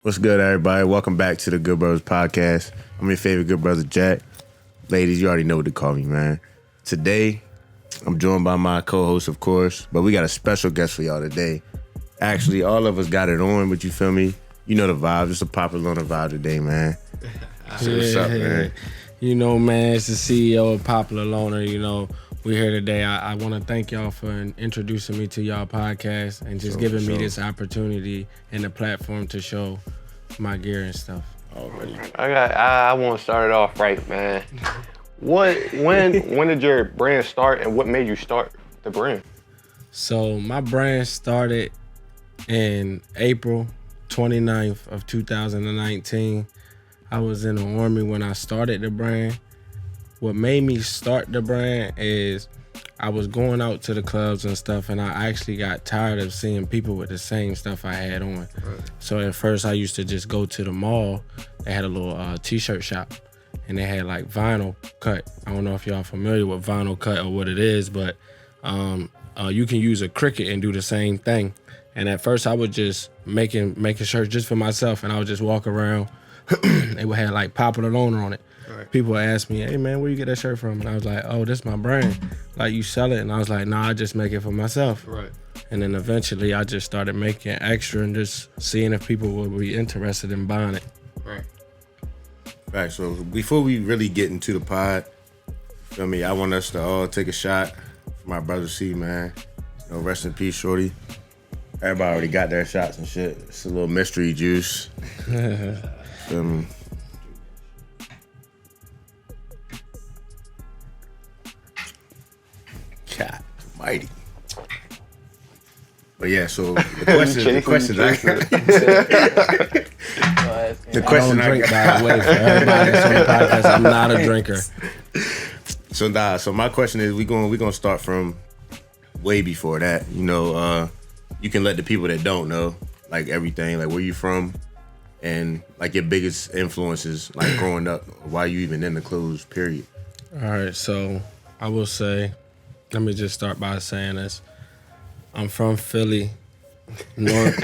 What's good, everybody? Welcome back to the Good Brothers Podcast. I'm your favorite good brother, Jack. Ladies, you already know what to call me, man. Today, I'm joined by my co-host, of course, but we got a special guest for y'all today. Actually, all of us got it on, but you feel me? You know the vibe. It's a popular Loner vibe today, man. So what's up, man? You know, man, it's the CEO of Popular Loner. You know, we're here today. I want to thank y'all for introducing me to y'all podcast and just giving me this opportunity and the platform to show my gear and stuff. Already. I want to start it off right, man. When did your brand start and what made you start the brand? So my brand started in April 29th of 2019. I was in the Army when I started the brand. What made me start the brand is I was going out to the clubs and stuff, and I actually got tired of seeing people with the same stuff I had on. Right. So at first I used to just go to the mall. They had a little t-shirt shop, and they had like vinyl cut. I don't know if y'all familiar with vinyl cut or what it is, but you can use a Cricut and do the same thing. And at first I was just making shirts just for myself, and I would just walk around. They would have like Popular Loner on it. Right. People would ask me, hey man, where you get that shirt from? And I was like, oh, this is my brand. Like, you sell it? And I was like, nah, I just make it for myself. Right. And then eventually I just started making extra and just seeing if people would be interested in buying it. Right. Right, so before we really get into the pod, feel me, I want us to all take a shot for my brother C, man. You know, rest in peace, shorty. Everybody already got their shots and shit. It's a little mystery juice. Feel me? God almighty. But yeah, so the question I got. By the way, for everybody that's on the podcast, I'm not a drinker. So my question is, we gonna start from way before that. You know, you can let the people that don't know, like, everything, like where you from, and like your biggest influences, like growing up, why you even in the clothes, period. All right, so I will say, let me just start by saying this. I'm from Philly, North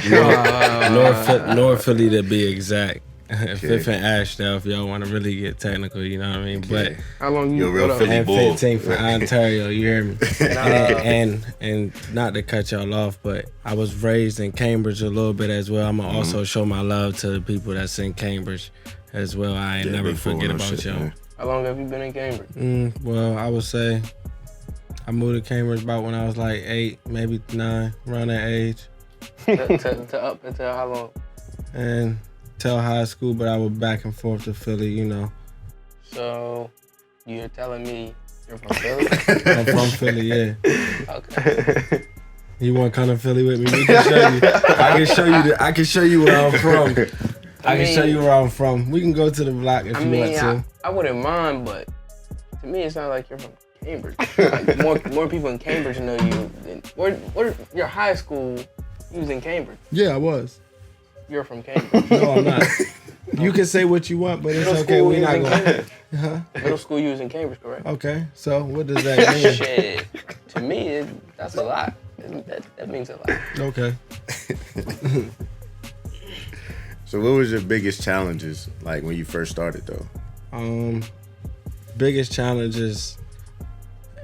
Philly to be exact. Okay. Fifth and Ashdale, if y'all want to really get technical, you know what I mean? Okay. But how long you real Philly boy? 15 for Ontario, you hear me? and not to cut y'all off, but I was raised in Cambridge a little bit as well. I'm gonna also show my love to the people that's in Cambridge as well. I ain't never forget about y'all. Man. How long have you been in Cambridge? Well, I would say I moved to Cambridge about when I was like 8, maybe 9, around that age. to up until how long? And till high school, but I was back and forth to Philly, you know. So you're telling me you're from Philly? I'm from Philly, yeah. Okay. You want to come to Philly with me? We can show you. I can show you where I'm from. I can show you where I'm from. We can go to the block if you want to. I wouldn't mind, but to me, it sounds like you're from Cambridge. Like more people in Cambridge know you. Where your high school? You was in Cambridge. Yeah, I was. You're from Cambridge. No, I'm not. You can say what you want, but it's okay. We're not going. Middle school, you was in Cambridge, correct? Okay. So what does that mean? Shit. To me, that's a lot. That means a lot. Okay. So what was your biggest challenges like when you first started though? Biggest challenges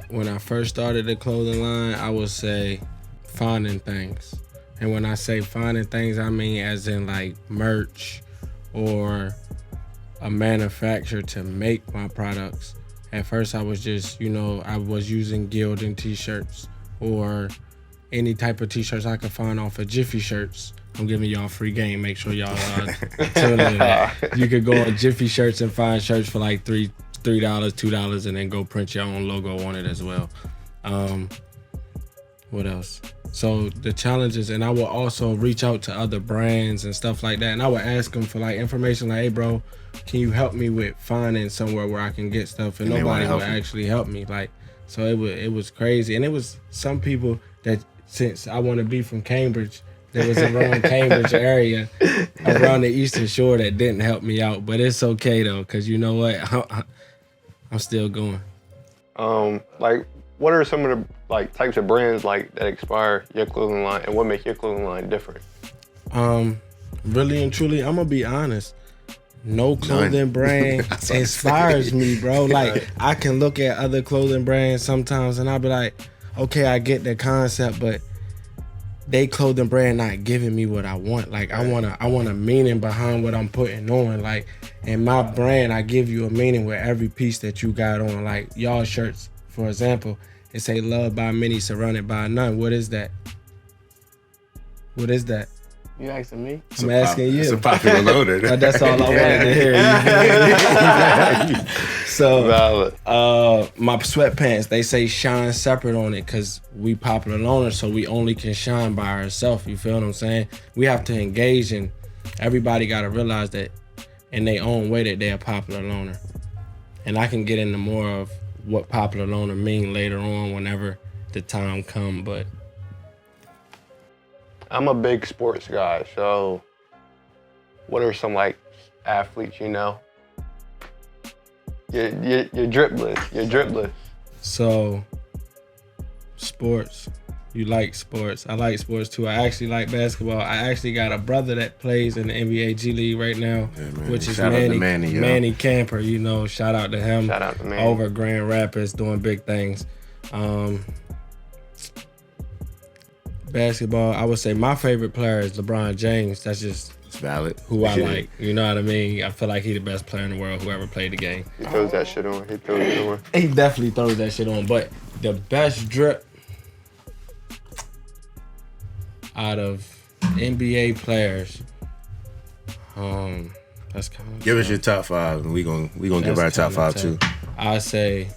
when I first started the clothing line, I would say finding things. And when I say finding things, I mean as in like merch or a manufacturer to make my products. At first I was just, I was using Gildan t-shirts or any type of t-shirts I could find off of Jiffy Shirts. I'm giving y'all free game. Make sure y'all tune in. You could go on Jiffy Shirts and find shirts for like $3, $2, and then go print your own logo on it as well. What else? So the challenges, and I will also reach out to other brands and stuff like that, and I would ask them for like information like, hey bro, can you help me with finding somewhere where I can get stuff? And nobody would actually help me. Like, so it was crazy. And it was some people that, since I want to be from Cambridge, that was around Cambridge area, around the Eastern Shore, that didn't help me out. But it's okay though, cause you know what, I'm still going. Like, what are some of the like types of brands like that inspire your clothing line, and what makes your clothing line different? Really and truly, I'm gonna be honest. No clothing brand inspires me, bro. Like, I can look at other clothing brands sometimes and I'll be like, okay, I get the concept, but they clothing brand not giving me what I want. Like, I want a meaning behind what I'm putting on. Like, in my brand, I give you a meaning with every piece that you got on. Like, y'all shirts, for example, it say loved by many, surrounded by none. What is that? What is that? You asking me? I'm asking you. It's a popular loader. That's all I wanted to hear. So, my sweatpants, they say shine separate on it because we popular loaners, so we only can shine by ourselves. You feel what I'm saying? We have to engage, and everybody got to realize that in their own way that they're a popular loaner. And I can get into more of what popular loaner mean later on whenever the time come, but I'm a big sports guy, so what are some like athletes, you know? You're dripless. So, sports. You like sports. I like sports too. I actually like basketball. I actually got a brother that plays in the NBA G League right now, which is Manny Camper. You know, shout out to him. Shout out to Manny. Over Grand Rapids doing big things. Basketball, I would say my favorite player is LeBron James. That's just valid. Who I like. You know what I mean? I feel like he's the best player in the world who ever played the game. He throws that shit on. He throws it on. He definitely throws that shit on. But the best drip out of NBA players, that's kind of give us your top 5, and we gonna give our top 5 too. I say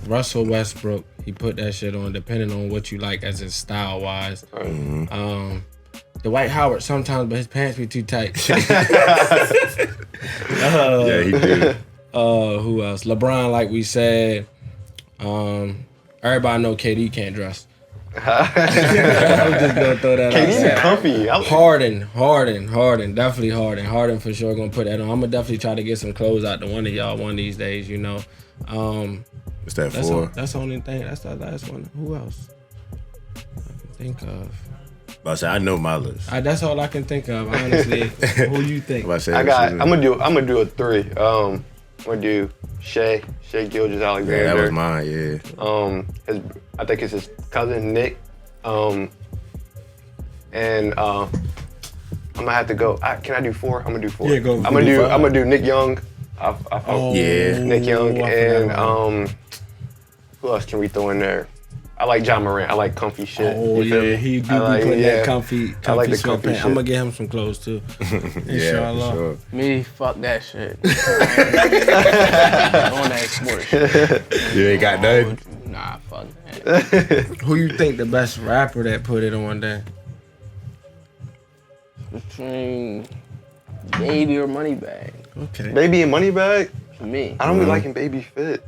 Russell Westbrook. He put that shit on, depending on what you like as in style wise. Mm-hmm. Dwight Howard sometimes, but his pants be too tight. Yeah, he did. Who else? LeBron, like we said. Everybody know KD can't dress. I'm just gonna throw that out KD's there. comfy. Harden, definitely Harden. Harden for sure gonna put that on. I'm gonna definitely try to get some clothes out to one of y'all one of these days. You know. What's that for? That's the only thing. That's the last one. Who else I can think of? I know my list. That's all I can think of, honestly. Who you think? I'm gonna do a 3. I'm gonna do Shea Gilgeous-Alexander. Yeah, that was mine. Yeah. I think it's his cousin Nick. And I'm gonna have to go. Can I do 4? I'm gonna do 4. Yeah, go. I'm gonna do Nick Young. Nick Young and who else can we throw in there? I like John Morant. I like comfy shit. Oh yeah, he do be putting that comfy I like the comfy sweatpants. shit. I'm gonna get him some clothes too. Yeah, for sure. Me, fuck that shit. On that sport shit. You ain't got nothing? Nah, fuck that. Who you think the best rapper that put it on there? Between Baby or Moneybag. Okay. Baby and Moneybag? For me. I don't be liking Baby fits.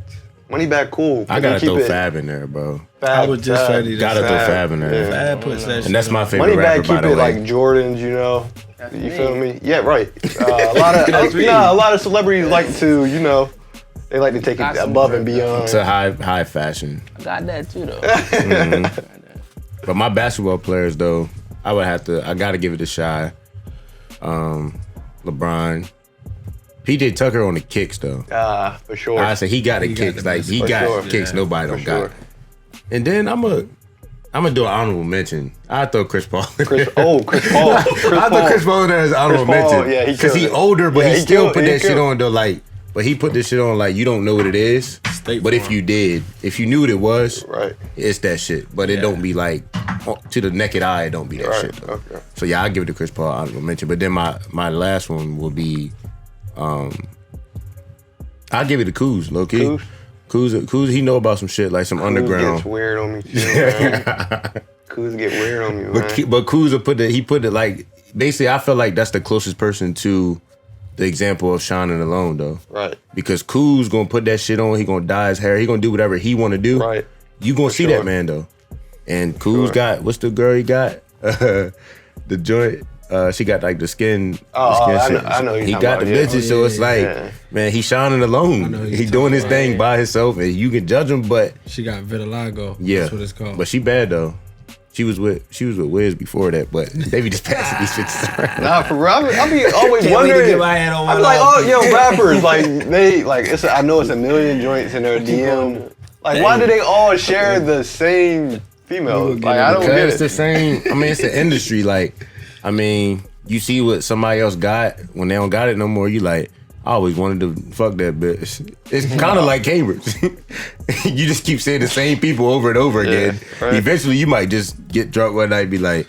Moneybag cool. I gotta throw Fab in there, bro. I was just ready to gotta throw Fab in there. Fab puts that shit And that's my on. favorite rapper, Moneybag by keep the it way. like Jordans, you know. That's You me. feel me? Yeah, right. A lot of celebrities like to, you know, they like to take Got it some above drip, and beyond. It's a high fashion. I got that too, though. But my basketball players, though, I gotta give it to Shy. LeBron. PJ Tucker on the kicks, though. For sure. I say he got the kicks. Like, he got kicks nobody don't got. And then I'm gonna do an honorable mention. I throw Chris Paul. Chris Paul. I throw Chris Paul in there as an honorable mention. Yeah, because he killed it. older, but Yeah, he still killed- put he that shit killed. on though. Like, but he put this shit on like you don't know what it is. But if you did, if you knew what it was, Right. it's that shit. But it don't be like to the naked eye. It don't be that Right. shit. Though. Okay. So yeah, I give it to Chris Paul honorable mention. But then my last one will be, I'll give it to Kuz, low key. Kuz, he know about some shit like some Kuz underground. gets weird on me too, man. Kuz get weird on me, man. But Kuz will put it like basically. I feel like that's the closest person to the example of shining alone, though. Right. Because Kuz gonna put that shit on. He gonna dye his hair. He gonna do whatever he want to do. Right. You gonna see that man though. And Kuz got what's the girl he got? The joint. She got like the skin. Shit. I know. He got the bitches, so it's like, man, he shining alone. He doing his thing by himself, and you can judge him, but She got vitiligo. yeah, That's what it's called. But she bad though. She was with Wiz before that, but they be just passing these shits around. Nah, for real. I be always wondering. I be like, oh, yo, rappers, like they like. I know it's a million joints in their DM. Like, why do they all share the same females? Like, I don't get it. It's the same. I mean, it's the industry. Like, I mean, you see what somebody else got when they don't got it no more. You like, I always wanted to fuck that bitch. It's kind of like Cambridge. You just keep saying the same people over and over again. Right. Eventually, you might just get drunk one night and be like,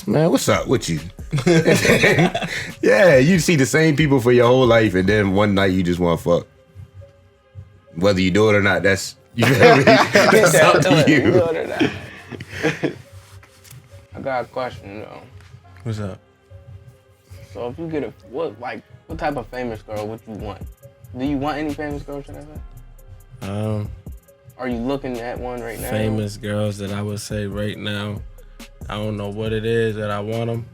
man, what's up with you? Yeah, you see the same people for your whole life, and then one night you just want to fuck. Whether you do it or not, that's that's up to you. I got a question though. What's up? So if you get what type of famous girl would you want? Do you want any famous girl, should I say? Are you looking at one right now? Famous girls that I would say right now, I don't know what it is that I want them,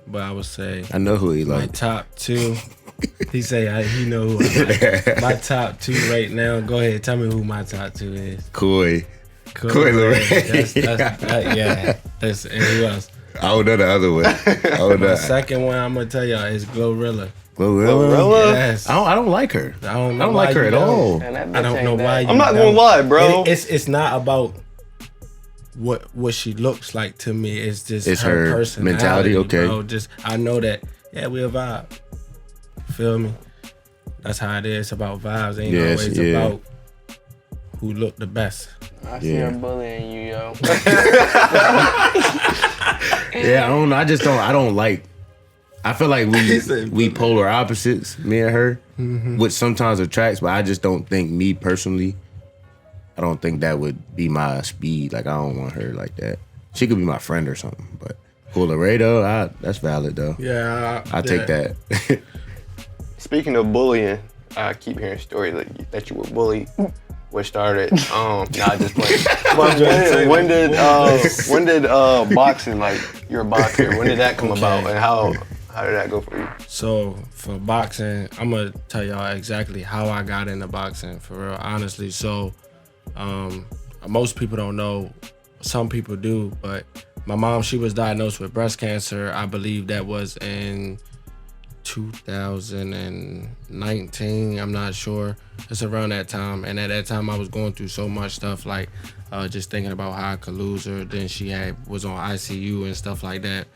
but I would say I know who he like. My top two. He say he know who I like. My top two right now. Go ahead, tell me who my top two is. Coy Lorraine. Yeah. That's and who else? I don't know the other one. The second one I'm gonna tell y'all is Glorilla. Glorilla? Yes. I don't like her. I don't like her at all. I don't know why. I'm not gonna lie, bro. It's not about what she looks like to me. It's just it's her her personality, mentality. Okay. Bro. Just I know that. Yeah, we'll vibe. Feel me? That's how it is. It's about vibes. It ain't always about who look the best. I see her bullying you, yo. Yeah, I don't know. I don't like. I feel like we polar opposites, me and her, which sometimes attracts, but I just don't think me personally. I don't think that would be my speed. Like I don't want her like that. She could be my friend or something, but Laredo, that's valid though. Yeah, I take that. Speaking of bullying, I keep hearing stories that you were bullied. What started? Nah, just playing. But when did boxing, like you're a boxer, when did that come about, and how did that go for you? So for boxing, I'm gonna tell y'all exactly how I got into boxing for real, honestly. So most people don't know, some people do, but my mom, she was diagnosed with breast cancer. I believe that was in 2019, I'm not sure. It's around that time. And at that time, I was going through so much stuff, like just thinking about how I could lose her. Then she was on ICU and stuff like that,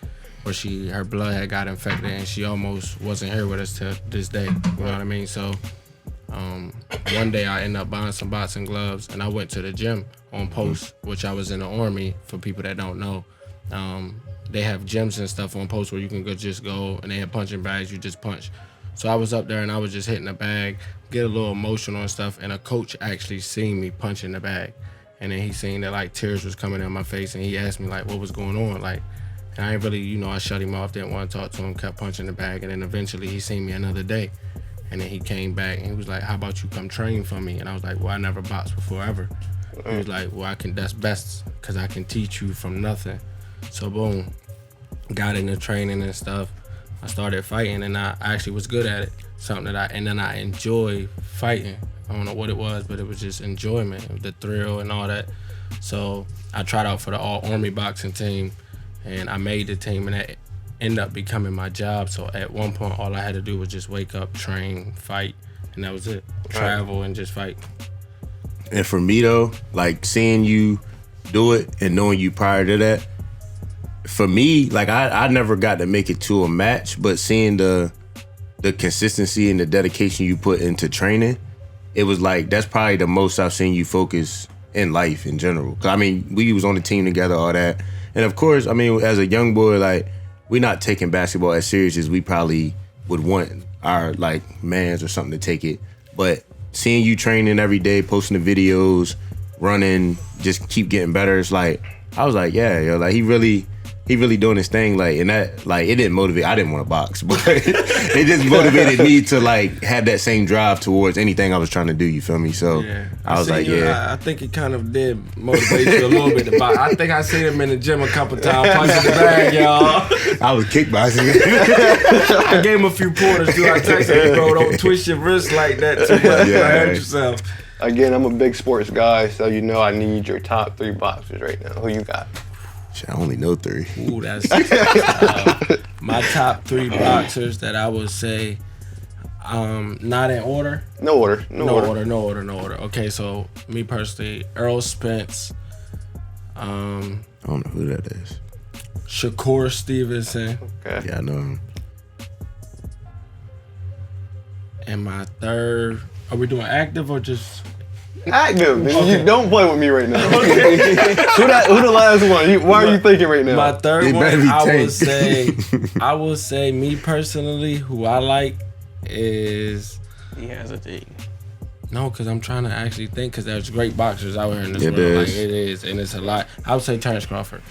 where her blood had got infected and she almost wasn't here with us to this day. You know what I mean? So one day I ended up buying some boxing gloves and I went to the gym on post, which I was in the Army, for people that don't know. They have gyms and stuff on post where you can just go, and they have punching bags, you just punch. So I was up there and I was just hitting the bag, get a little emotional and stuff, and a coach actually seen me punching the bag. And then he seen that like tears was coming down my face, and he asked me like what was going on. Like, and I ain't really, I shut him off, didn't want to talk to him, kept punching the bag, and then eventually he seen me another day. And then he came back and he was like, how about you come train for me? And I was like, well, I never boxed before ever. He was like, well, that's best because I can teach you from nothing. So boom, got into training and stuff. I started fighting and I actually was good at it. And then I enjoy fighting. I don't know what it was, but it was just enjoyment, the thrill and all that. So I tried out for the all Army boxing team and I made the team, and that ended up becoming my job. So at one point, all I had to do was just wake up, train, fight, and that was it. Travel and just fight. And for me though, like seeing you do it and knowing you prior to that, for me, like I never got to make it to a match, but seeing the consistency and the dedication you put into training, it was like that's probably the most I've seen you focus in life in general. 'Cause I mean, we was on the team together, all that, and of course, I mean, as a young boy, like we're not taking basketball as serious as we probably would want our like mans or something to take it, but seeing you training every day, posting the videos, running, just keep getting better. It's like I was like, yeah, yo, like he really doing his thing, like, and that, like, it didn't motivate. I didn't want to box, but it just motivated me to like have that same drive towards anything I was trying to do. You feel me? So yeah. I was like, I think it kind of did motivate you a little bit to box. I think I seen him in the gym a couple times punching the bag, y'all. I was kickboxing. I gave him a few pointers too. I texted him, bro, don't twist your wrist like that too much. Yeah, hurt yourself. Again, I'm a big sports guy, so I need your top 3 boxers right now. Who you got? Shit, I only know 3. Ooh, that's my top 3 boxers that I would say. Not in order. No order. Okay, so me personally, Earl Spence. I don't know who that is. Shakur Stevenson. Okay. Yeah, I know him. And my third, are we doing active or just Active. Okay. You don't play with me right now. who the last one? Why are you thinking right now? my third It one? better be I will say me personally, who I like is He has a thing. no, because I'm trying to actually think, because there's great boxers out here in this It world. Like is. it is, and it's a lot. I would say Terrence Crawford.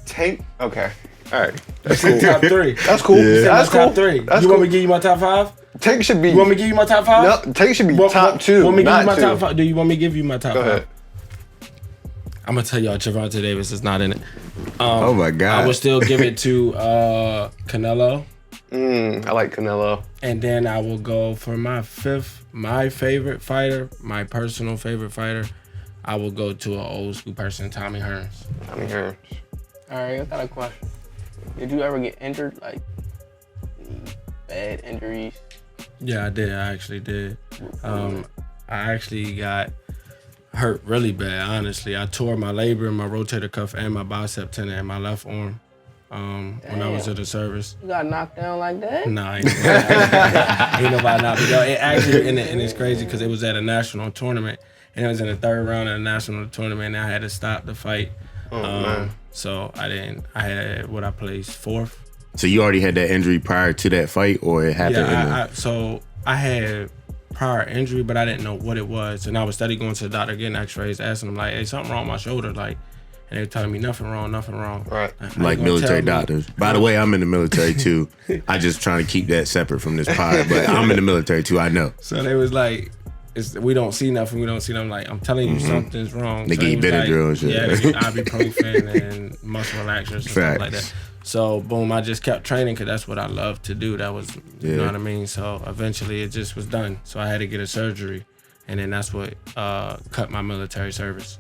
Tank. Okay. All right. That's cool. Top 3. That's cool. Yeah. That's cool. Top 3. That's You cool. want me to give you my top 5? Tank should be. You want me to give you my top 5? No, Tank should be top 2. Want me to give you not my 2. top 5? Do you want me to give you my top Go 5? ahead. I'm gonna tell y'all, Gervonta Davis is not in it. Oh my God. I would still give it to Canelo, I like Canelo. and then I will go for my favorite fighter, my personal favorite fighter. I will go to an old school person, Tommy Hearns. I'm here. All right, I got a question. Did you ever get injured? Like, any bad injuries? Yeah, I did. I actually did. I actually got hurt really bad, honestly. I tore my labrum, my rotator cuff, and my bicep tendon in my left arm when I was in the service. You got knocked down like that? Nah, ain't nobody knocked me out. It actually, and it's crazy because it was at a national tournament, and it was in the 3rd round of the national tournament, and I had to stop the fight. Man. So I placed 4th. So you already had that injury prior to that fight, or it happened? So I had prior injury, but I didn't know what it was, and I was steady going to the doctor, getting X-rays, asking them like, "Hey, something wrong with my shoulder?" Like, and they were telling me nothing wrong. Right. like military doctors. By the way, I'm in the military too. I just trying to keep that separate from this pod, but I'm in the military too. I know. So they was like, we don't see nothing. We don't see nothing. Like, I'm telling you, something's wrong. They So give you was like, Benadryl and shit. Yeah, they give ibuprofen and muscle relaxers and stuff like that. So boom, I just kept training because that's what I love to do. That was, you know what I mean. So eventually, it just was done. So I had to get a surgery, and then that's what cut my military service.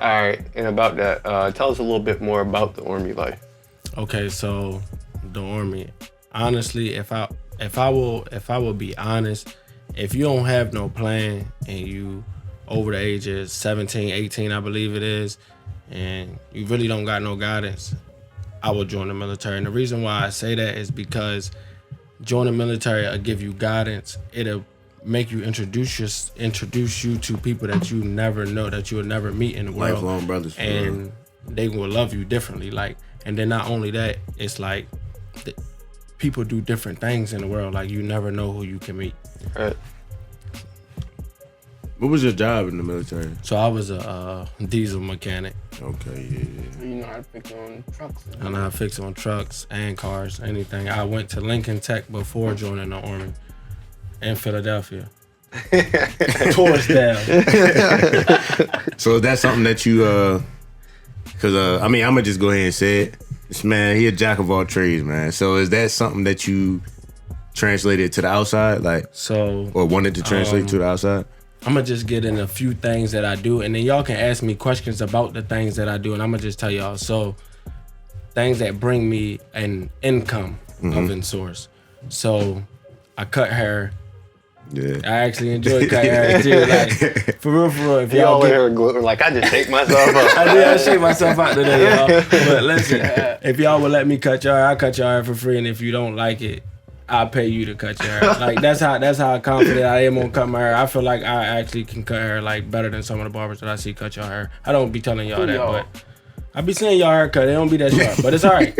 All right. And about that, tell us a little bit more about the Army life. Okay, so the Army. Honestly, if I will be honest, if you don't have no plan and you over the age of 17, 18, I believe it is, and you really don't got no guidance, I will join the military. And the reason why I say that is because join the military will give you guidance. It'll make you introduce you to people that you never know, that you will never meet in the world. Lifelong brothers. And they will love you differently. Like, and then not only that, it's like people do different things in the world. Like, you never know who you can meet. Right. What was your job in the military? So I was a diesel mechanic. Okay, yeah. You know how to fix on trucks. I know how to fix on trucks and cars, anything. I went to Lincoln Tech before joining the Army in Philadelphia. Towards down. So is that something that you, cause I mean, I'm gonna just go ahead and say it. This man, he a jack of all trades, man. So is that something that you translated to the outside, like, So or wanted to translate to the outside? I'm gonna just get in a few things that I do, and then y'all can ask me questions about the things that I do, and I'm gonna just tell y'all. So, things that bring me an income of in source. So, I cut hair. Yeah. I actually enjoy cutting hair too. Like, for real. If You y'all all get, here glittery, like I just shake myself up. I shake myself out today, y'all. But listen, if y'all would let me cut your hair, I cut your hair for free, and if you don't like it, I'll pay you to cut your hair. Like, that's how confident I am on cut my hair. I feel like I actually can cut hair like better than some of the barbers that I see cut your hair. I don't be telling y'all that, but I be seeing y'all haircut. It don't be that sharp, but it's all right.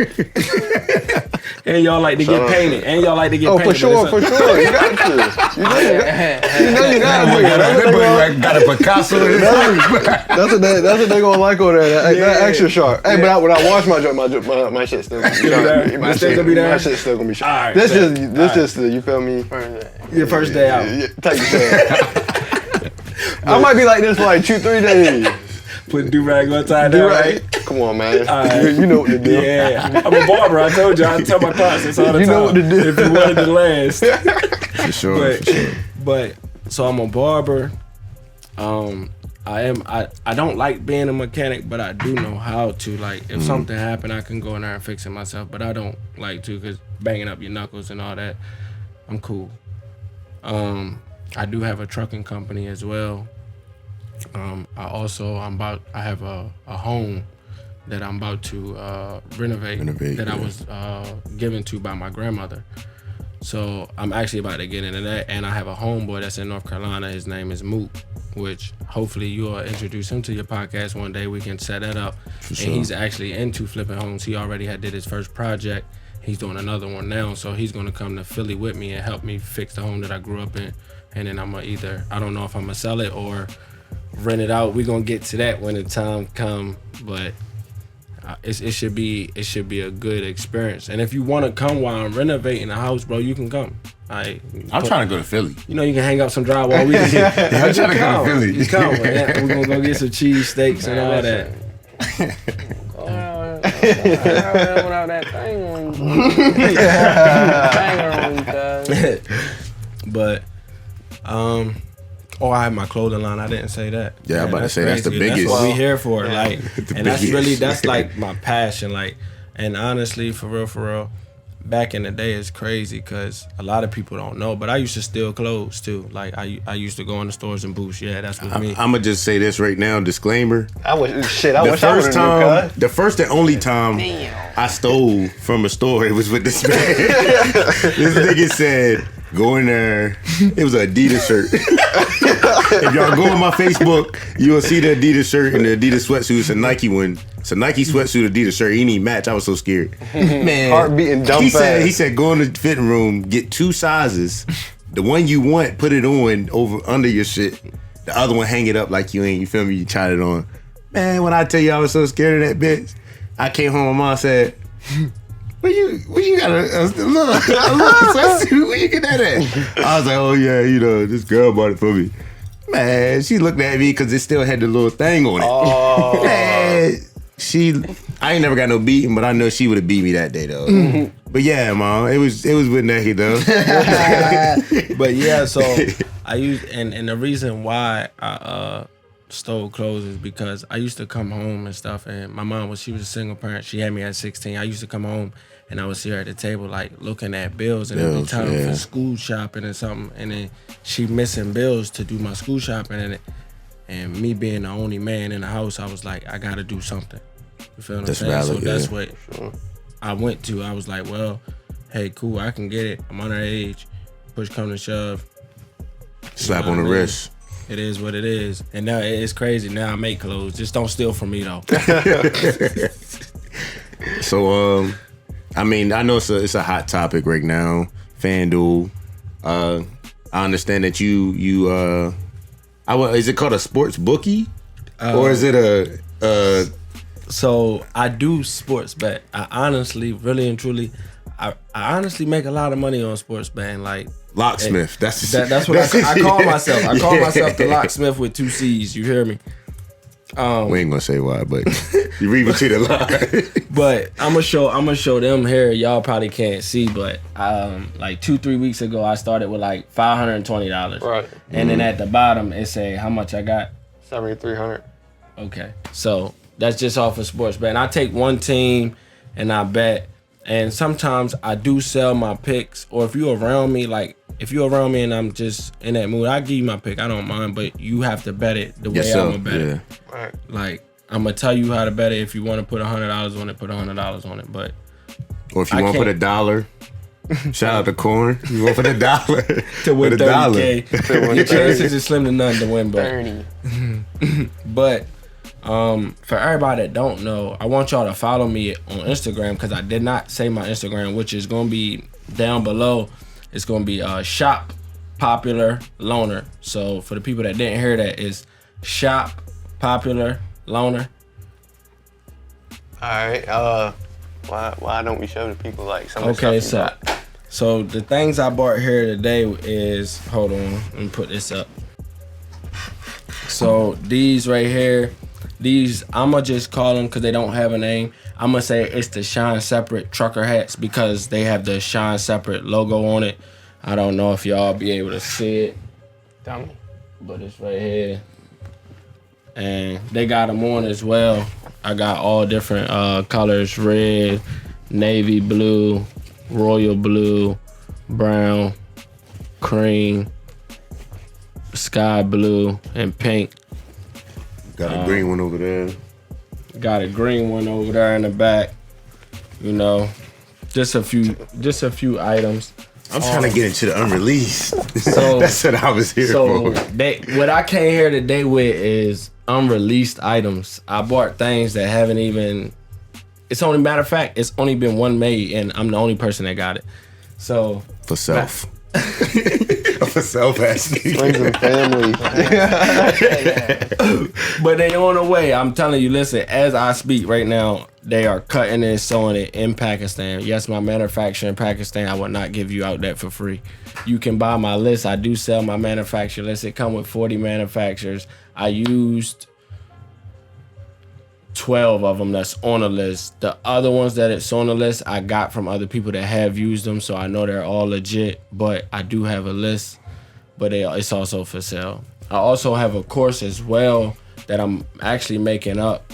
And y'all like to get painted. And y'all like to get painted. For sure. You got to. You know you got to. Got a Picasso. That's what they gonna like over there. That extra sharp. Hey, but when I wash my shit still gonna be sharp. My shit still gonna be sharp. All right, This just you feel me? Your first day out. Take your time. I might be like this for like 2-3 days. Put do-rag on tie down, right? Come on, man. Right. You know what to do. Yeah. I'm a barber. I told you. I tell my clients this all the time. You know what to do. If you wanted to last. For sure. But so I'm a barber. I don't like being a mechanic, but I do know how to. Like, if something happened, I can go in there and fix it myself. But I don't like to, because banging up your knuckles and all that, I'm cool. I do have a trucking company as well. I have a home that I'm about to renovate that I was given to by my grandmother. So I'm actually about to get into that, and I have a homeboy that's in North Carolina. His name is Moot, which hopefully you'll introduce him to your podcast one day. We can set that up. For sure. And he's actually into flipping homes. He already did his first project. He's doing another one now, so he's gonna come to Philly with me and help me fix the home that I grew up in. And then I'm gonna I don't know if I'm gonna sell it or rent it out. We're gonna get to that when the time come, but it should be a good experience. And if you want to come while I'm renovating the house, bro, you can come. I'm trying to go to Philly. You know, you can hang up some drywall. We can I'm trying to go to Philly. You come. We're gonna go get some cheese steaks and all that. Without that thing on. But I have my clothing line. I didn't say that. Yeah, I'm about to say crazy. that's the biggest. That's what we here for. Yeah. Like, and that's like my passion. Like, and honestly, for real, back in the day, it's crazy because a lot of people don't know. But I used to steal clothes too. Like, I used to go in the stores and boost. Yeah, that's with me. I'm gonna just say this right now. Disclaimer. The first and only time I stole from a store, it was with this man. This nigga said, go in there. It was an Adidas shirt. If y'all go on my Facebook, you'll see the Adidas shirt and the Adidas sweatsuit. It's a Nike one. It's a Nike sweatsuit, Adidas shirt. He didn't even match. I was so scared. Man, heart beating dumb fast. He said, go in the fitting room, get 2 sizes. The one you want, put it on under your shit. The other one, hang it up like you ain't. You feel me? You tried it on. Man, when I tell you I was so scared of that bitch, I came home. My mom said, Where you got a little sweatsuit? Where you get that at? I was like, oh yeah, this girl bought it for me. Man, she looked at me because it still had the little thing on it. Oh. Man, I ain't never got no beating, but I know she would have beat me that day though. Mm-hmm. But yeah, mom, it was with naked though. But yeah, so I used and the reason why I stole clothes is because I used to come home and stuff, and my mom she was a single parent. She had me at 16. I used to come home and I would see her at the table like looking at bills, and it'd be time for school shopping or something, and then she missing bills to do my school shopping, and me being the only man in the house, I was like, I gotta do something. You feel what I'm saying? Valid, so that's what I went to. I was like, well, hey, cool, I can get it. I'm underage. Push come to shove. Slap on the wrist. It is what it is. And now it's crazy. Now I make clothes. Just don't steal from me though. So I mean, I know it's a hot topic right now. FanDuel. I understand that you is it called a sports bookie? Or is it a So I do sports bet. I honestly, really and truly, I honestly make a lot of money on sports betting. Like locksmith. That's what I call myself. I call myself the locksmith with 2 C's. You hear me? We ain't gonna say why, but you read between the lines. But I'm gonna show them here. Y'all probably can't see, but like 2-3 weeks ago, I started with like $520. Right. And then at the bottom it say how much I got. 7,300. Okay, so that's just off of sports betting. I take one team and I bet, and sometimes I do sell my picks. Or if you're around me, and I'm just in that mood, I give you my pick. I don't mind, but you have to bet it the way I'm gonna bet it. Right. Like I'm gonna tell you how to bet it. If you want to put $100 on it, put $100 on it. But or if you want to put $1, shout out to Corn. You want to put $1 to win $30K. Your chances is slim to none to win, but 30. But for everybody that don't know, I want y'all to follow me on Instagram because I did not say my Instagram, which is gonna be down below. It's gonna be ShopPopularLoner. So for the people that didn't hear that, is ShopPopularLoner. Alright, why don't we show the people like some of the Okay, stuff you so the things I bought here today is, hold on, let me put this up. So these right here, I'ma just call them because they don't have a name. I'ma say it's the Shine Separate trucker hats because they have the Shine Separate logo on it. I don't know if y'all be able to see it, Dummy. but it's right here. and they got them on as well. I got all different colors: red, navy blue, royal blue, brown, cream, sky blue, and pink. Got a green one over there. Got a green one over there in the back. You know, just a few items. I'm trying to get into the unreleased. So that's what I was here for. What I came here today with is unreleased items. I bought things that haven't even. Matter of fact, it's only been one made, and I'm the only person that got it. So for self. For self, actually. Friends and family. But they on the way. I'm telling you, listen, as I speak right now, they are cutting and sewing it in Pakistan. Yes, my manufacturer in Pakistan, I would not give you out that for free. You can buy my list. I do sell my manufacturer list. It come with 40 manufacturers. I used 12 of them that's on the list. The other ones that it's on the list, I got from other people that have used them, so I know they're all legit. But I do have a list, but it's also for sale. I also have a course as well that I'm actually making up,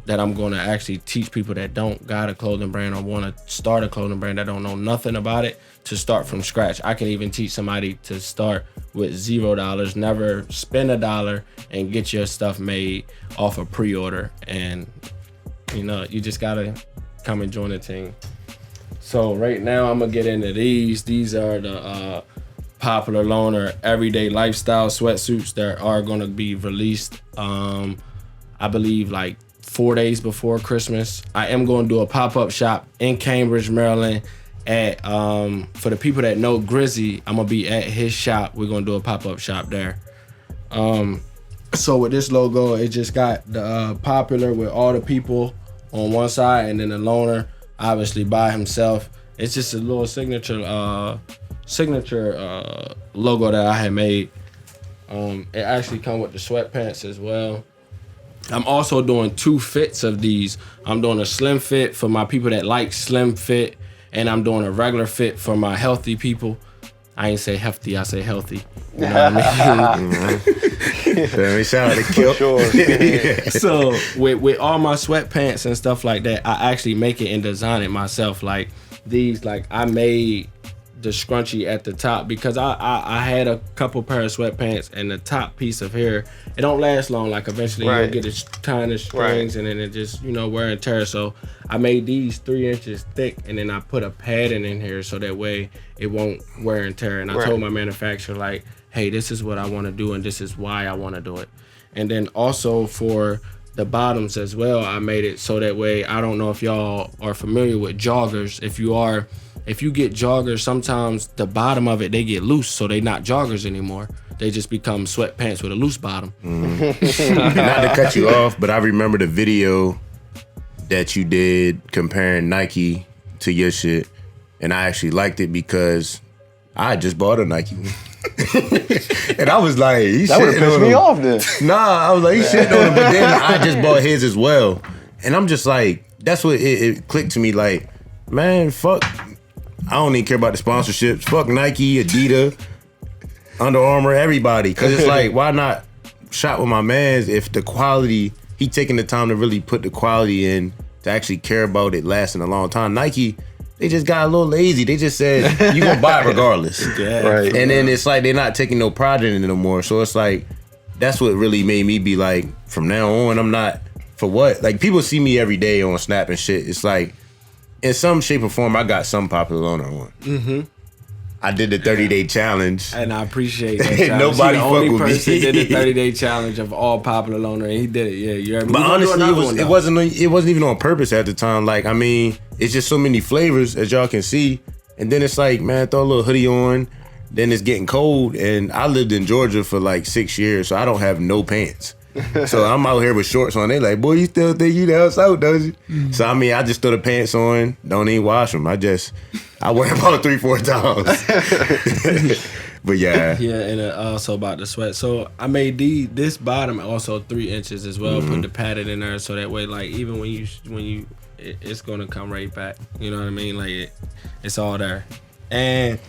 that I'm going to actually teach people that don't got a clothing brand or want to start a clothing brand, that don't know nothing about it, to start from scratch. I can even teach somebody to start with $0, never spend $1, and get your stuff made off a pre-order. And you know, you just gotta come and join the team. So right now I'm gonna get into these. These are the Popular Loner everyday lifestyle sweatsuits that are gonna be released I believe like 4 days before Christmas. I am gonna do a pop-up shop in Cambridge, Maryland. At for the people that know Grizzy, I'm gonna be at his shop. We're gonna do a pop-up shop there. So with this logo, it just got the Popular with all the people on one side, and then the Loner obviously by himself. It's just a little signature logo that I had made. It actually come with the sweatpants as well. I'm also doing 2 fits of these. I'm doing a slim fit for my people that like slim fit, and I'm doing a regular fit for my healthy people. I ain't say hefty, I say healthy. You know what I mean? Shout out to Kill. Sure. So with all my sweatpants and stuff like that, I actually make it and design it myself. Like these, like I made the scrunchie at the top because I had a couple pair of sweatpants, and the top piece of hair, it don't last long. Like eventually you'll get it tying the strings, and then it just, you know, wear and tear. So I made these 3 inches thick, and then I put a padding in here so that way it won't wear and tear. And I told my manufacturer, like, hey, this is what I want to do, and this is why I want to do it. And then also for the bottoms as well, I made it so that way, I don't know if y'all are familiar with joggers. If you get joggers, sometimes the bottom of it, they get loose, so they not joggers anymore. They just become sweatpants with a loose bottom. Not to cut you off, but I remember the video that you did comparing Nike to your shit, and I actually liked it because I just bought a Nike one. And I was like, that would have pissed me off then. Nah, I was like, he shitting on him, but then I just bought his as well. And I'm just like, that's what it clicked to me, like, man, fuck, I don't even care about the sponsorships. Fuck Nike, Adidas, Under Armour, everybody. Because it's like, why not shop with my mans if the quality, he taking the time to really put the quality in to actually care about it lasting a long time. Nike, they just got a little lazy. They just said, you gonna buy it regardless. Right. And then it's like, they're not taking no pride in it no more. So it's like, that's what really made me be like, from now on, I'm not, for what? Like, people see me every day on Snap and shit. It's like, in some shape or form, I got some Popular Loner on. Mm-hmm. I did the 30-day challenge. And I appreciate that. Nobody fuck with me. The only person did the 30-day challenge of all Popular Loner, and he did it. Yeah, you heard me. But honestly, it wasn't even on purpose at the time. Like, I mean, it's just so many flavors, as y'all can see. And then it's like, man, throw a little hoodie on. Then it's getting cold. And I lived in Georgia for like 6 years, so I don't have no pants. So I'm out here with shorts on. They like, boy, you still think you down south, don't you? Mm-hmm. So I mean, I just throw the pants on, don't even wash them. I wear them about 3-4 times. But yeah. Yeah, and also about the sweat. So I made this bottom also 3 inches as well. Put the padded in there so that way, like, even when you it's gonna come right back. You know what I mean? Like it's all there. And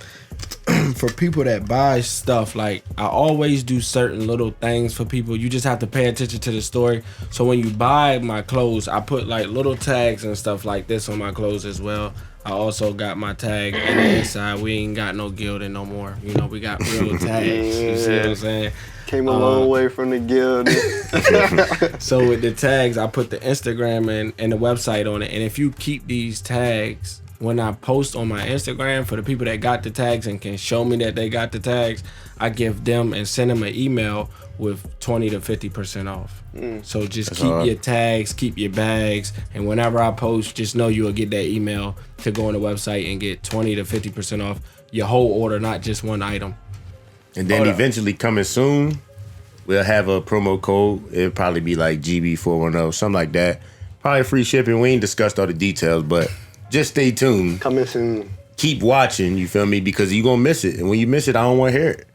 for people that buy stuff, like I always do certain little things for people. You just have to pay attention to the story. So when you buy my clothes, I put like little tags and stuff like this on my clothes as well. I also got my tag on the inside. We ain't got no gilding no more. You know, we got real tags. You see what I'm saying? Came a long way from the guild. So with the tags, I put the Instagram and the website on it. And if you keep these tags, when I post on my Instagram, for the people that got the tags and can show me that they got the tags, I give them and send them an email with 20 to 50% off. So just keep your tags, keep your bags, and whenever I post, just know you'll get that email to go on the website and get 20 to 50% off your whole order, not just one item. And then eventually coming soon, we'll have a promo code. It'll probably be like GB410, something like that. Probably free shipping. We ain't discussed all the details, but just stay tuned. Coming soon. Keep watching, you feel me? Because you're going to miss it. And when you miss it, I don't want to hear it.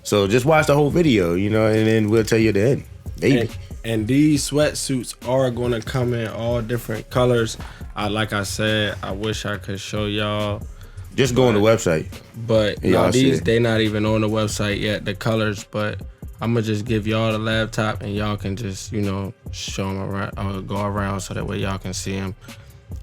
So just watch the whole video, you know, and then we'll tell you the end. Maybe. And these sweatsuits are going to come in all different colors. Like I said, I wish I could show y'all. Just go on the website. But no, these, they not even on the website yet, the colors. But I'm going to just give y'all the laptop and y'all can just, you know, show them around, go around so that way y'all can see them.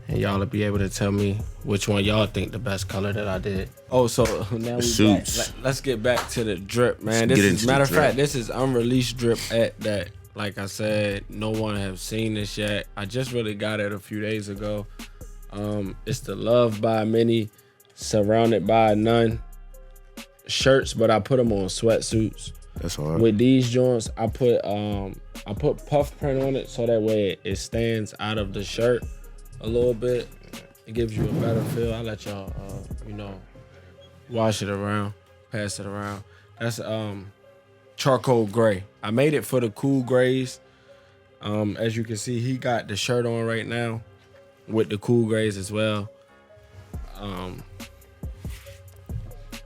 And y'all will be able to tell me which one y'all think the best color that I did. Oh, so now we back. Let's get back to the drip, man. This is, matter of fact, this is unreleased drip at that. Like I said, no one have seen this yet. I just really got it a few days ago. It's the Loved by Many, Surrounded by None shirts, but I put them on sweatsuits. That's hard. With these joints, I put puff print on it so that way it stands out of the shirt a little bit. It gives you a better feel. I let y'all, you know, wash it around, pass it around. That's charcoal gray. I made it for the cool grays. As you can see, he got the shirt on right now with the cool grays as well.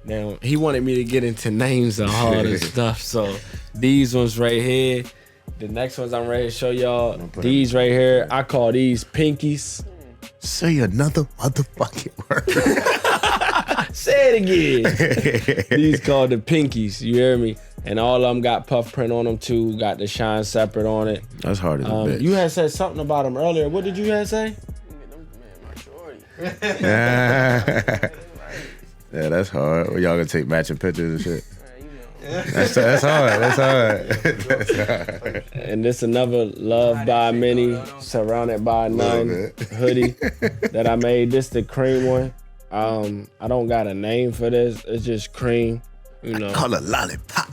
Now, he wanted me to get into names and all this stuff. So these ones right here, the next ones I'm ready to show y'all, these right here, I call these pinkies. Say another motherfucking word. Say it again. These called the pinkies, you hear me? And all of them got puff print on them too, got the shine separate on it. That's hard as a bitch. You had said something about them earlier. What did you have say? Yeah, that's hard. Well, y'all gonna take matching pictures and shit. That's hard. That's hard. And this another Loved by Many, Surrounded by None hoodie that I made. This the cream one. I don't got a name for this. It's just cream. You know. I call it lollipop.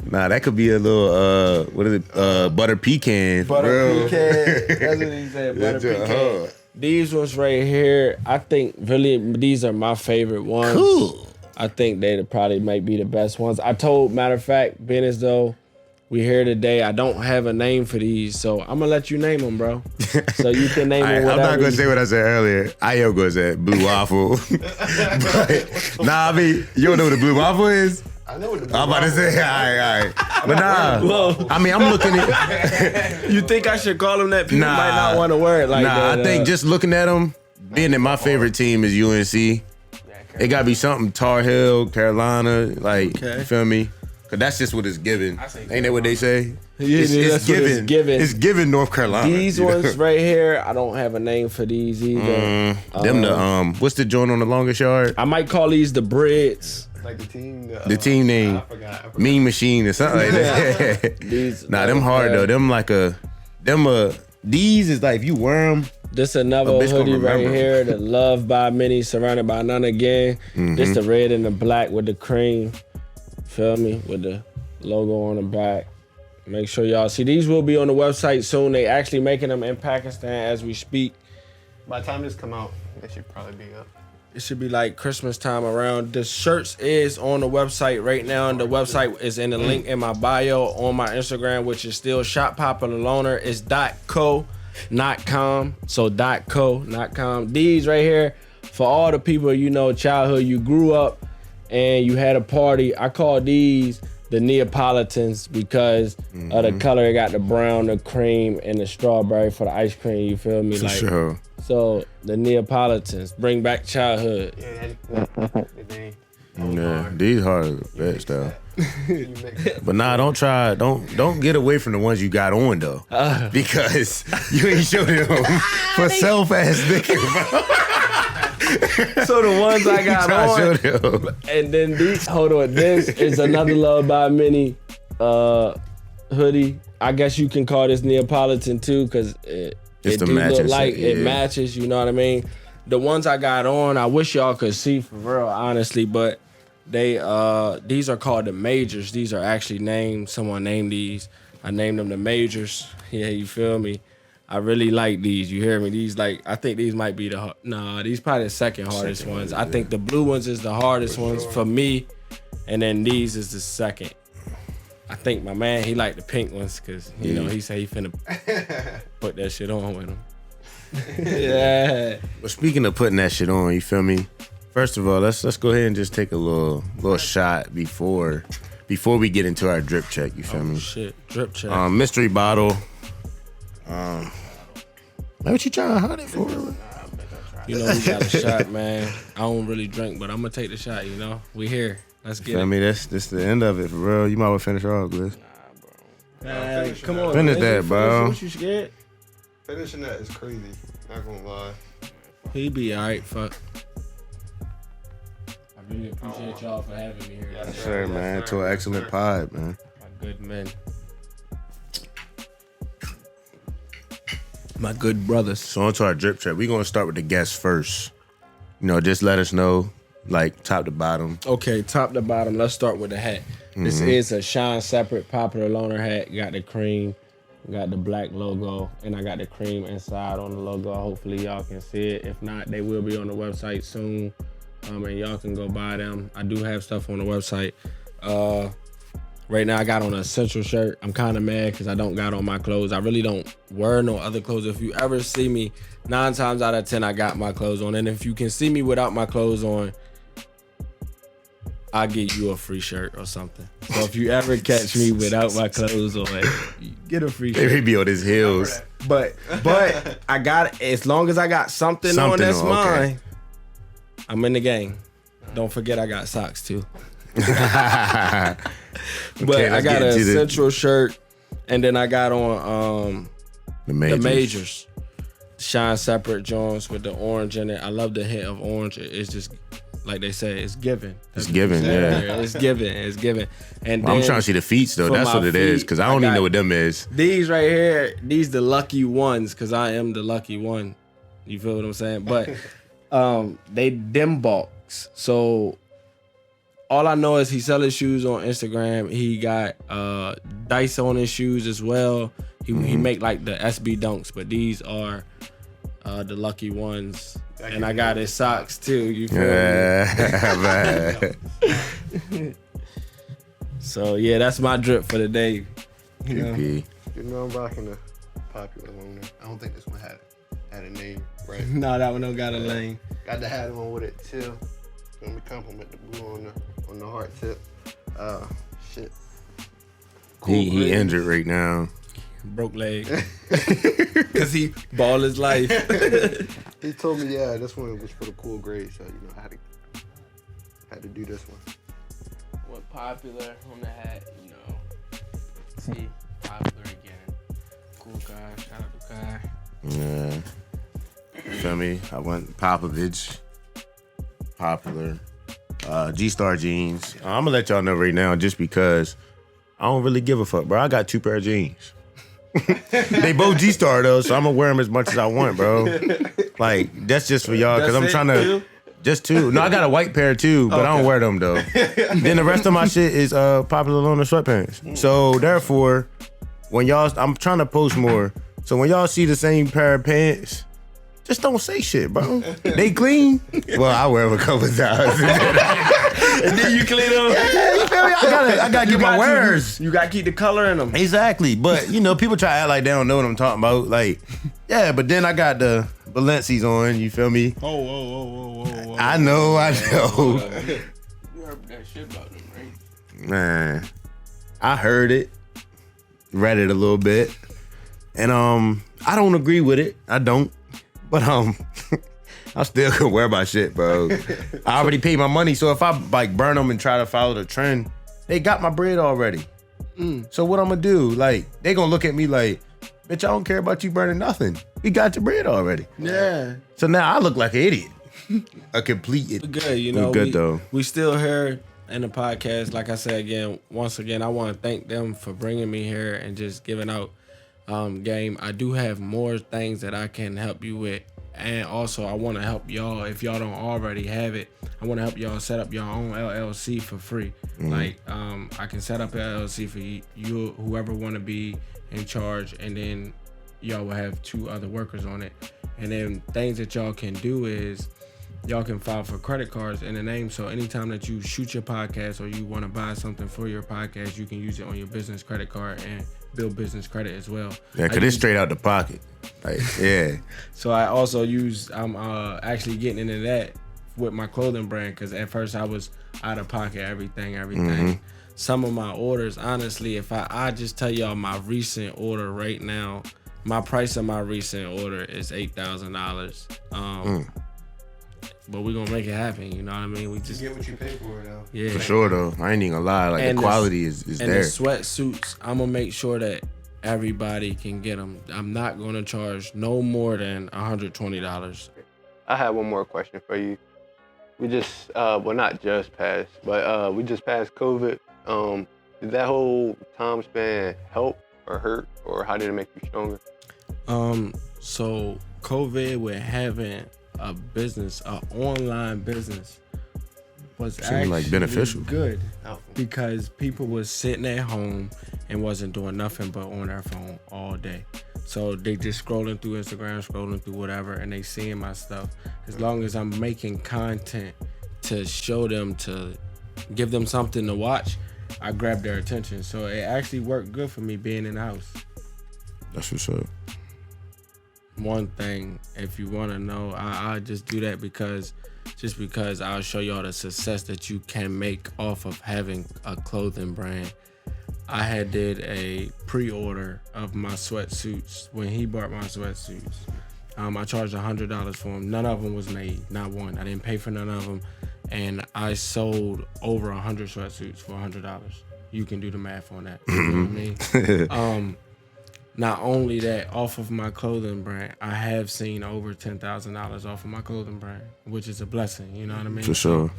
Nah, that could be a little what is it? Butter pecan. Butter pecan. That's what he said. Butter pecan. These ones right here, I think really these are my favorite ones. Cool. I think they probably might be the best ones. I told, matter of fact, being as though we here today, I don't have a name for these, so I'm gonna let you name them, bro. So you can name them whatever. I'm not gonna say what I said earlier. I am gonna say blue waffle. But, nah, I mean, you don't know what the blue waffle is? I know what the blue I'm about to say, all right. But nah, I mean, I'm looking at. You think I should call them that? People might not want to wear it like that. I think just looking at them, being that my favorite team is UNC, it gotta be something Tar Heel, Carolina, like, you feel me? Cause that's just what it's given. Ain't that what they say? Yeah, it's given. It's given North Carolina. These ones right here, I don't have a name for these either. What's the joint on the longest yard? I might call these the Breads. Like the team. The team name. I forgot. Mean Machine or something like that. These, them hard though. These is like if you wear them. This another hoodie right here, the Loved by Many, Surrounded by None again. This the red and the black with the cream. Feel me? With the logo on the back. Make sure y'all see. These will be on the website soon. They actually making them in Pakistan as we speak. By the time this come out, they should probably be up. It should be like Christmas time around. The shirts is on the website right now, and the website is in the link in my bio on my Instagram, which is still ShopPopularLoner. It's .co, not com. So .co, not com. These right here, for all the people, you know, childhood, you grew up and you had a party. I call these the Neapolitans because of the color. It got the brown, the cream, and the strawberry for the ice cream. You feel me? For sure. So the Neapolitans bring back childhood. Yeah, these hard bet stuff. But nah, don't get away from the ones you got on though, because you ain't showed them for self-ass nigga, bro. So the ones I got on, and then these. Hold on, this is another Love by Many hoodie. I guess you can call this Neapolitan too, cause it do look like it matches. You know what I mean? The ones I got on, I wish y'all could see for real, honestly, but they these are called the Majors. These are actually named. Someone named these. I named them the Majors. Yeah, you feel me? I really like these. You hear me? These I think these might be these probably the second hardest ones. I think the blue ones is the hardest ones for me, and then these is the second. I think my man, he like the pink ones because you know he said he finna put that shit on with him. Yeah. But speaking of putting that shit on, you feel me? First of all, let's go ahead and just take a little shot before we get into our drip check. You feel me? Shit, drip check. Mystery bottle. What you trying to hide it for? You know we got a shot, man. I don't really drink, but I'm gonna take the shot. You know, we here. Let's get it. I mean, this the end of it for real. You might well finish off, Gliz. Come on, finish that, bro. What you scared? Finishing that is crazy. Not gonna lie. He be alright. Fuck. I really appreciate y'all for having me here. Yes, sir, man. To an excellent pod, man. My good men. My good brothers. So on to our drip check. We're gonna start with the guests first. You know, just let us know, like top to bottom. Okay, top to bottom. Let's start with the hat. This is a Shine Separate Popular Loner hat. Got the cream, got the black logo, and I got the cream inside on the logo. Hopefully y'all can see it. If not, they will be on the website soon, and y'all can go buy them. I do have stuff on the website. Right now I got on an Essential shirt. I'm kind of mad because I don't got on my clothes. I really don't wear no other clothes. If you ever see me, 9 times out of 10 I got my clothes on. And if you can see me without my clothes on, I'll get you a free shirt or something. So if you ever catch me without my clothes on, get a free shirt. Maybe be on his heels. But I got, as long as I got something on that's mine, I'm in the game. Don't forget I got socks too. But I got an Essential shirt, and then I got on the Majors. Shine Separate Jones with the orange in it. I love the hint of orange. It's just, like they say, it's given. It's given, yeah. It's given. And I'm trying to see the feet though. That's what it is, because I don't even know what them is. These right here, these the lucky ones, because I am the lucky one. You feel what I'm saying? But they dim bulks. So all I know is he sell his shoes on Instagram. He got dice on his shoes as well. He make like the SB dunks, but these are the lucky ones. And I got his socks too. You feel me? So yeah, that's my drip for the day. You know I'm rocking the Popular Loner. I don't think this one had a name, right? No, that one don't got a name. Got the hat on with it too. Let me compliment the blue on the heart tip. Shit. Cool, he injured right now. Broke leg. Cause he ball his life. He told me, yeah, this one was for the cool grade, so you know I had to do this one. What Popular on the hat, you know. See, Popular again. Cool guy, shout out to Kai. Yeah. Feel me? I went Popovich, Popular, G-Star jeans. I'm gonna let y'all know right now, just because I don't really give a fuck, bro. I got 2 pair of jeans. They both G-Star though, so I'm gonna wear them as much as I want, bro. Like, that's just for y'all, because I'm trying to. Just 2. No, I got a white pair too, but I don't wear them though. Then the rest of my shit is Popular Loner sweatpants. So therefore, when y'all, I'm trying to post more. So when y'all see the same pair of pants, just don't say shit, bro. They clean. Well, I wear them a couple times. And then you clean them. Yeah, you feel me? I gotta get my wears. You gotta keep the color in them. Exactly. But you know, people try to act like they don't know what I'm talking about. Like, yeah, but then I got the Balenci's on, you feel me? Whoa. I know. You heard that shit about them, right? Man, I heard it, read it a little bit, and I don't agree with it. I don't. But I still couldn't wear my shit, bro. I already paid my money, so if I like burn them and try to follow the trend, they got my bread already. So what I'm gonna do? Like, they gonna look at me like, bitch, I don't care about you burning nothing. We got your bread already. Yeah. So now I look like an idiot. A complete idiot. Good, you know. We good though. We still here in the podcast. Like I said once again, I want to thank them for bringing me here and just giving out game. I do have more things that I can help you with. And also, I want to help y'all, if y'all don't already have it, I want to help y'all set up your own LLC for free. Like, I can set up an LLC for you, whoever want to be in charge, and then y'all will have 2 other workers on it. And then things that y'all can do is y'all can file for credit cards in the name. So anytime that you shoot your podcast or you want to buy something for your podcast, you can use it on your business credit card and build business credit as well. Yeah, because it's straight out the pocket. Like, yeah. So I also I'm actually getting into that with my clothing brand, because at first I was out of pocket, everything. Some of my orders, honestly, if I just tell y'all my recent order right now, my price of my recent order is $8,000. But we're gonna make it happen, you know what I mean? We just get what you pay for it though. Yeah. For sure though. I ain't even gonna lie. Like, And the quality is and there. the sweatsuits, I'm gonna make sure that everybody can get them. I'm not gonna charge no more than $120. I have one more question for you. We just, well, not just passed, but we just passed COVID. Did that whole time span help or hurt, or how did it make you stronger? So COVID with having a business, an online business, was Seemed actually like beneficial. good, because people was sitting at home and wasn't doing nothing but on their phone all day. So they just scrolling through Instagram, scrolling through whatever, and they seeing my stuff. As long as I'm making content to show them, to give them something to watch, I grab their attention. So it actually worked good for me being in the house. That's what's up. One thing, if you want to know, I just do that because I'll show y'all the success that you can make off of having a clothing brand. I had did a pre-order of my sweatsuits when he bought my sweatsuits. I charged $100 for them. None of them was made, not one. I didn't pay for none of them, and I sold over 100 sweatsuits for $100. You can do the math on that. You know what I mean? Not only that, off of my clothing brand, I have seen over $10,000 off of my clothing brand, which is a blessing. You know what I mean? For sure.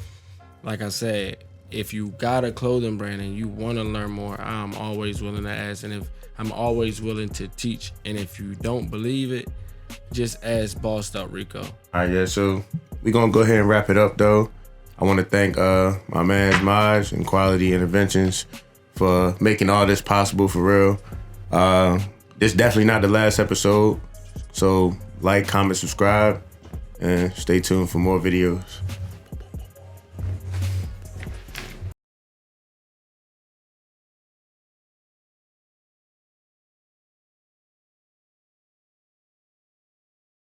Like I said, if you got a clothing brand and you want to learn more, I'm always willing to ask, and if I'm always willing to teach. And if you don't believe it, just ask Bossed Up Rico. All right, yeah, so we're going to go ahead and wrap it up, though. I want to thank my man Maj and Quality Interventions for making all this possible, for real. This is definitely not the last episode, so like, comment, subscribe, and stay tuned for more videos.